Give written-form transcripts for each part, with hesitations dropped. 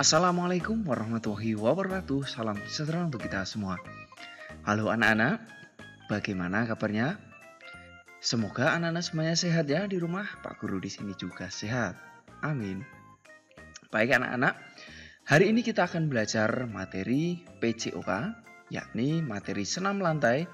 Assalamualaikum warahmatullahi wabarakatuh. Salam sejahtera untuk kita semua. Halo anak-anak, bagaimana kabarnya? Semoga anak-anak semuanya sehat ya di rumah. Pak Guru di sini juga sehat. Amin. Baik anak-anak, hari ini kita akan belajar materi PJOK, yakni materi senam lantai.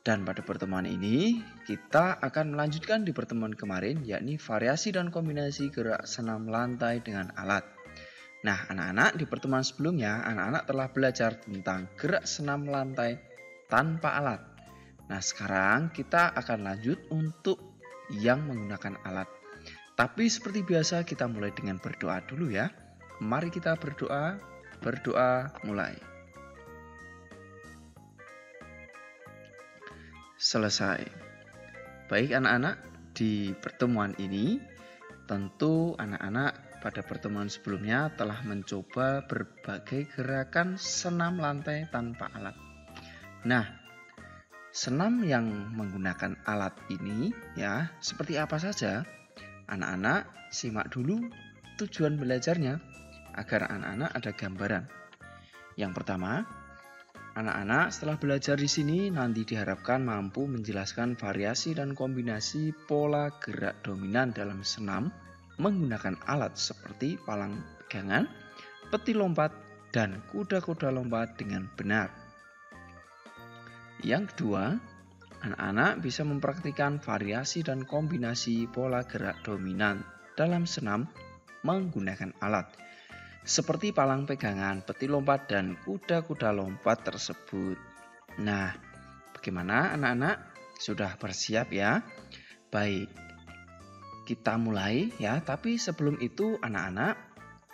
Dan pada pertemuan ini kita akan melanjutkan di pertemuan kemarin, yakni variasi dan kombinasi gerak senam lantai dengan alat. Nah, anak-anak, di pertemuan sebelumnya, anak-anak telah belajar tentang gerak senam lantai tanpa alat. Nah, sekarang kita akan lanjut untuk yang menggunakan alat. Tapi seperti biasa, kita mulai dengan berdoa dulu ya. Mari kita berdoa. Berdoa mulai. Selesai. Baik anak-anak, di pertemuan ini tentu anak-anak pada pertemuan sebelumnya telah mencoba berbagai gerakan senam lantai tanpa alat. Nah, senam yang menggunakan alat ini ya, seperti apa saja? Anak-anak simak dulu tujuan belajarnya agar anak-anak ada gambaran. Yang pertama, anak-anak setelah belajar di sini nanti diharapkan mampu menjelaskan variasi dan kombinasi pola gerak dominan dalam senam menggunakan alat seperti palang pegangan, peti lompat, dan kuda-kuda lompat dengan benar. Yang kedua, anak-anak bisa mempraktikkan variasi dan kombinasi pola gerak dominan dalam senam menggunakan alat seperti palang pegangan, peti lompat, dan kuda-kuda lompat tersebut. Nah, bagaimana anak-anak? Sudah bersiap ya? Baik. Kita mulai ya, tapi sebelum itu anak-anak,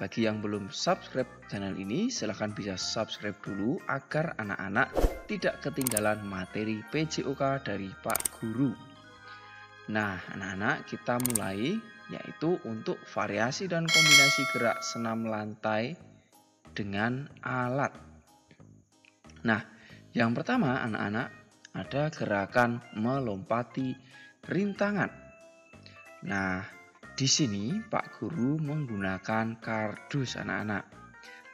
bagi yang belum subscribe channel ini, silahkan bisa subscribe dulu agar anak-anak tidak ketinggalan materi PJOK dari Pak Guru. Nah, anak-anak kita mulai, yaitu untuk variasi dan kombinasi gerak senam lantai dengan alat. Nah, yang pertama anak-anak ada gerakan melompati rintangan. Nah, di sini Pak Guru menggunakan kardus anak-anak.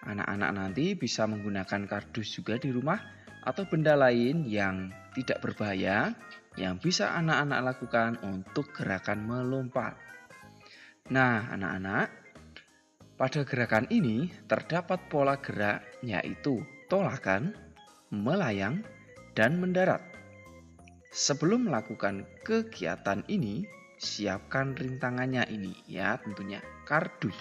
Anak-anak nanti bisa menggunakan kardus juga di rumah atau benda lain yang tidak berbahaya yang bisa anak-anak lakukan untuk gerakan melompat. Nah, anak-anak, pada gerakan ini terdapat pola gerak yaitu tolakan, melayang, dan mendarat. Sebelum melakukan kegiatan ini, siapkan rintangannya ini ya, tentunya kardus.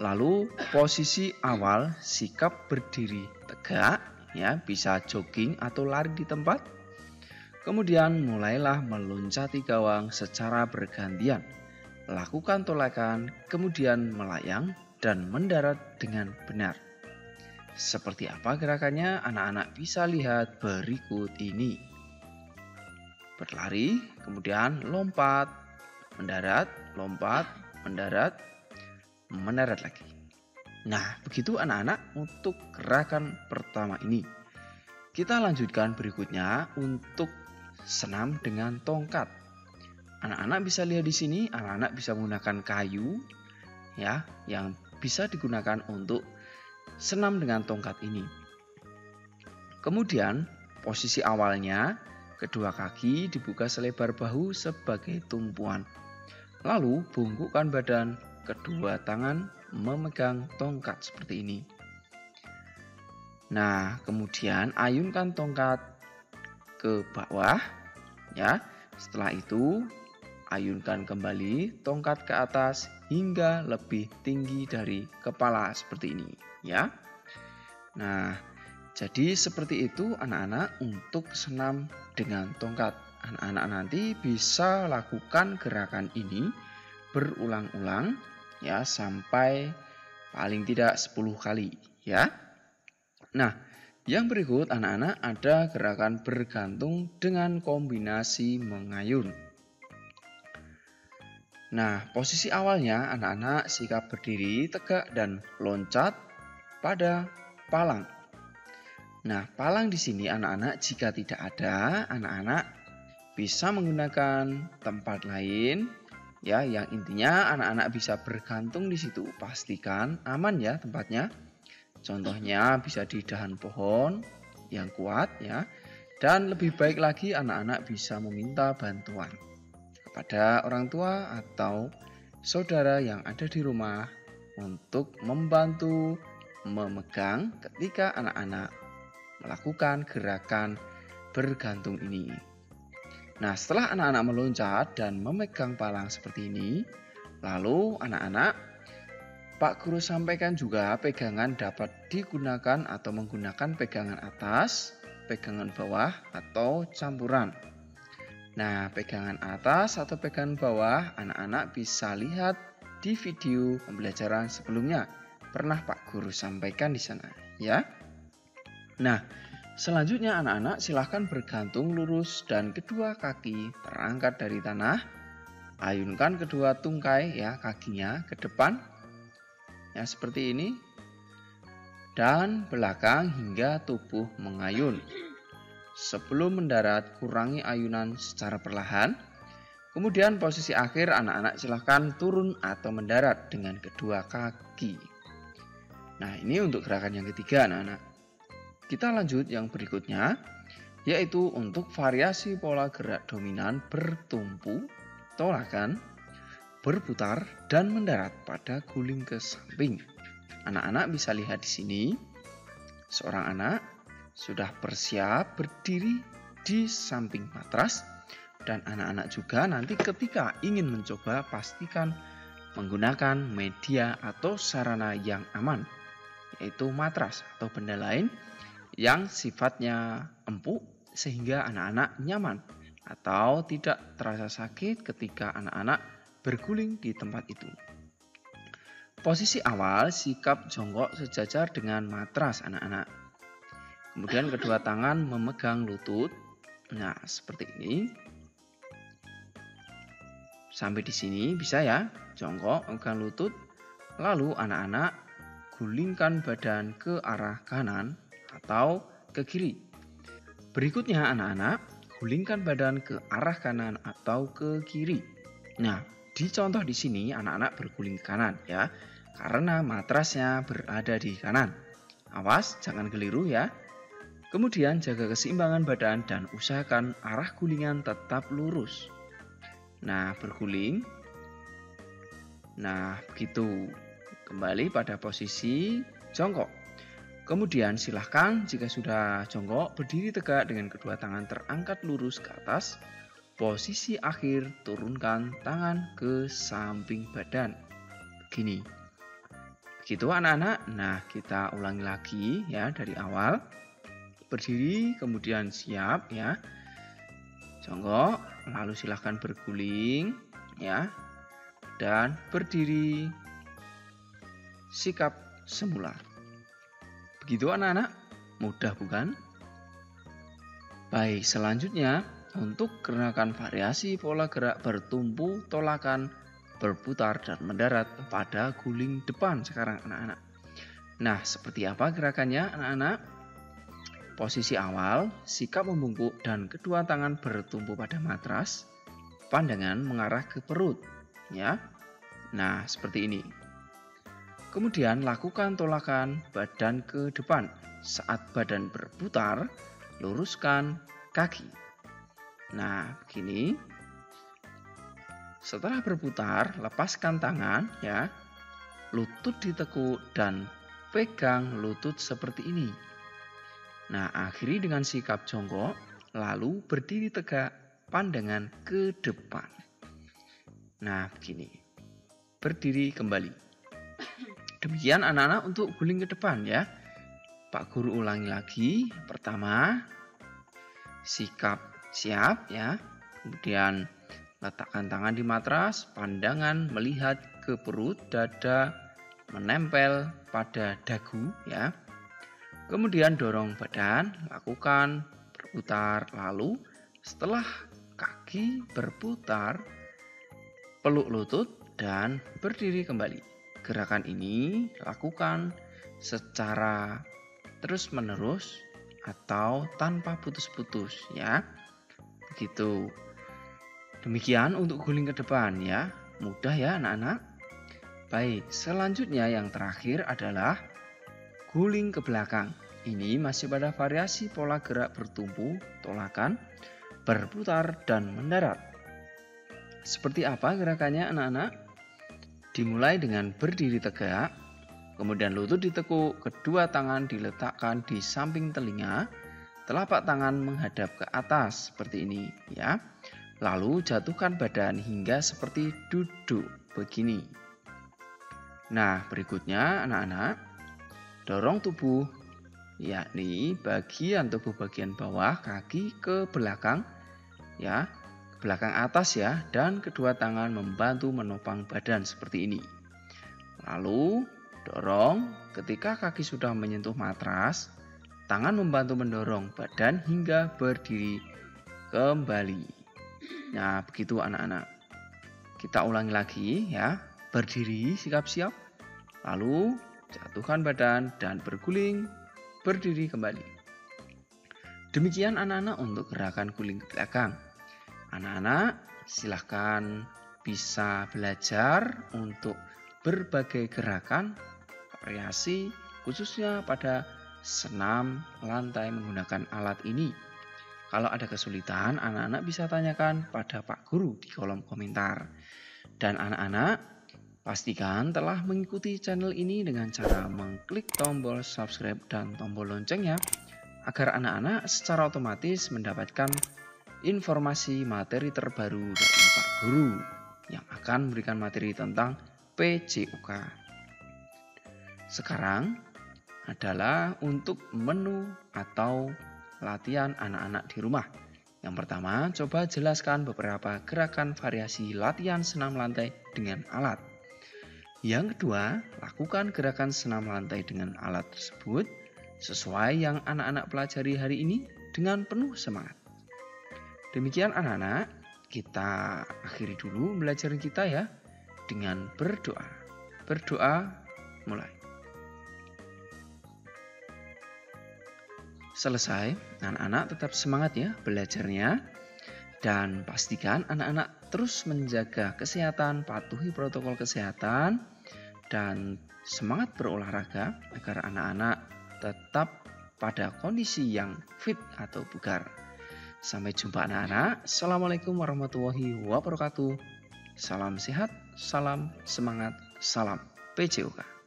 Lalu posisi awal sikap berdiri tegak ya, bisa jogging atau lari di tempat. Kemudian mulailah meloncati gawang secara bergantian. Lakukan tolakan, kemudian melayang dan mendarat dengan benar. Seperti apa gerakannya? Anak-anak bisa lihat berikut ini. Berlari, kemudian lompat, mendarat, lompat, mendarat, mendarat lagi. Nah, begitu anak-anak untuk gerakan pertama ini. Kita lanjutkan berikutnya untuk senam dengan tongkat. Anak-anak bisa lihat di sini, anak-anak bisa menggunakan kayu ya, yang bisa digunakan untuk senam dengan tongkat ini. Kemudian, posisi awalnya kedua kaki dibuka selebar bahu sebagai tumpuan. Lalu bungkukkan badan, kedua tangan memegang tongkat seperti ini. Nah, kemudian ayunkan tongkat ke bawah ya. Setelah itu ayunkan kembali tongkat ke atas hingga lebih tinggi dari kepala seperti ini ya. Nah, jadi seperti itu anak-anak untuk senam dengan tongkat. Anak-anak nanti bisa lakukan gerakan ini berulang-ulang ya sampai paling tidak 10 kali ya. Nah, yang berikut anak-anak ada gerakan bergantung dengan kombinasi mengayun. Nah, posisi awalnya anak-anak sikap berdiri tegak dan loncat pada palang. Nah, palang di sini anak-anak jika tidak ada, anak-anak bisa menggunakan tempat lain ya, yang intinya anak-anak bisa bergantung di situ. Pastikan aman ya tempatnya. Contohnya bisa di dahan pohon yang kuat ya. Dan lebih baik lagi anak-anak bisa meminta bantuan kepada orang tua atau saudara yang ada di rumah untuk membantu memegang ketika anak-anak melakukan gerakan bergantung ini. Nah, setelah anak-anak meloncat dan memegang palang seperti ini, lalu anak-anak, Pak Guru sampaikan juga pegangan dapat digunakan atau menggunakan pegangan atas, pegangan bawah, atau campuran. Nah, pegangan atas atau pegangan bawah anak-anak bisa lihat di video pembelajaran sebelumnya. Pernah Pak Guru sampaikan di sana, ya. Nah, selanjutnya anak-anak silahkan bergantung lurus dan kedua kaki terangkat dari tanah. Ayunkan kedua tungkai ya, kakinya ke depan. Ya, seperti ini. Dan belakang hingga tubuh mengayun. Sebelum mendarat, kurangi ayunan secara perlahan. Kemudian posisi akhir anak-anak silahkan turun atau mendarat dengan kedua kaki. Nah, ini untuk gerakan yang ketiga anak-anak. Kita lanjut yang berikutnya, yaitu untuk variasi pola gerak dominan bertumpu, tolakan, berputar, dan mendarat pada guling ke samping. Anak-anak bisa lihat di sini, seorang anak sudah bersiap berdiri di samping matras, dan anak-anak juga nanti ketika ingin mencoba pastikan menggunakan media atau sarana yang aman, yaitu matras atau benda lain yang sifatnya empuk sehingga anak-anak nyaman atau tidak terasa sakit ketika anak-anak berguling di tempat itu. Posisi awal sikap jongkok sejajar dengan matras anak-anak. Kemudian kedua tangan memegang lutut. Nah, seperti ini. Sampai di sini bisa ya, jongkok memegang lutut. Lalu anak-anak gulingkan badan ke arah kanan atau ke kiri. Berikutnya anak-anak gulingkan badan ke arah kanan atau ke kiri. Nah, di contoh di sini anak-anak berguling ke kanan ya, karena matrasnya berada di kanan. Awas jangan keliru ya. Kemudian jaga keseimbangan badan dan usahakan arah gulingan tetap lurus. Nah, berguling. Nah, begitu. Kembali pada posisi jongkok. Kemudian silahkan jika sudah jongkok, berdiri tegak dengan kedua tangan terangkat lurus ke atas. Posisi akhir, turunkan tangan ke samping badan. Begini. Begitu anak-anak. Nah, kita ulangi lagi ya dari awal. Berdiri, kemudian siap ya. Jongkok, lalu silahkan berguling ya. Dan berdiri. Sikap semula. Begitu anak-anak, mudah bukan? Baik, selanjutnya untuk gerakan variasi pola gerak bertumpu, tolakan, berputar, dan mendarat pada guling depan sekarang anak-anak. Nah, seperti apa gerakannya anak-anak? Posisi awal, sikap membungkuk dan kedua tangan bertumpu pada matras, pandangan mengarah ke perut, ya. Nah, seperti ini. Kemudian lakukan tolakan badan ke depan. Saat badan berputar, luruskan kaki. Nah, begini. Setelah berputar, lepaskan tangan ya. Lutut ditekuk dan pegang lutut seperti ini. Nah, akhiri dengan sikap jongkok, lalu berdiri tegak, pandangan ke depan. Nah, begini. Berdiri kembali. Demikian anak-anak untuk guling ke depan ya. Pak Guru ulangi lagi. Pertama, sikap siap ya. Kemudian letakkan tangan di matras, pandangan melihat ke perut, dada menempel pada dagu ya. Kemudian dorong badan, lakukan berputar, lalu setelah kaki berputar, peluk lutut dan berdiri kembali. Gerakan ini lakukan secara terus-menerus atau tanpa putus-putus ya. Begitu. Demikian untuk guling ke depan ya. Mudah ya anak-anak. Baik, selanjutnya yang terakhir adalah guling ke belakang. Ini masih pada variasi pola gerak bertumpu, tolakan, berputar, dan mendarat. Seperti apa gerakannya anak-anak? Dimulai dengan berdiri tegak, kemudian lutut ditekuk, kedua tangan diletakkan di samping telinga, telapak tangan menghadap ke atas seperti ini ya. Lalu jatuhkan badan hingga seperti duduk begini. Nah, berikutnya anak-anak, dorong tubuh, yakni bagian tubuh bagian bawah kaki ke belakang ya, ke belakang atas ya, dan kedua tangan membantu menopang badan seperti ini. Lalu dorong, ketika kaki sudah menyentuh matras, tangan membantu mendorong badan hingga berdiri kembali. Nah, begitu anak-anak. Kita ulangi lagi ya. Berdiri, siap-siap. Lalu jatuhkan badan dan berguling, berdiri kembali. Demikian anak-anak untuk gerakan guling ke belakang. Anak-anak silahkan bisa belajar untuk berbagai gerakan variasi khususnya pada senam lantai menggunakan alat ini. Kalau ada kesulitan, anak-anak bisa tanyakan pada Pak Guru di kolom komentar. Dan anak-anak pastikan telah mengikuti channel ini dengan cara mengklik tombol subscribe dan tombol loncengnya agar anak-anak secara otomatis mendapatkan informasi materi terbaru dari Pak Guru yang akan memberikan materi tentang PJOK. Sekarang adalah untuk menu atau latihan anak-anak di rumah. Yang pertama, coba jelaskan beberapa gerakan variasi latihan senam lantai dengan alat. Yang kedua, lakukan gerakan senam lantai dengan alat tersebut sesuai yang anak-anak pelajari hari ini dengan penuh semangat. Demikian anak-anak, kita akhiri dulu belajaran kita ya dengan berdoa. Berdoa mulai. Selesai, anak-anak tetap semangat ya belajarnya. Dan pastikan anak-anak terus menjaga kesehatan, patuhi protokol kesehatan, dan semangat berolahraga agar anak-anak tetap pada kondisi yang fit atau bugar. Sampai jumpa anak-anak. Assalamualaikum warahmatullahi wabarakatuh. Salam sehat, salam semangat, salam PJOK.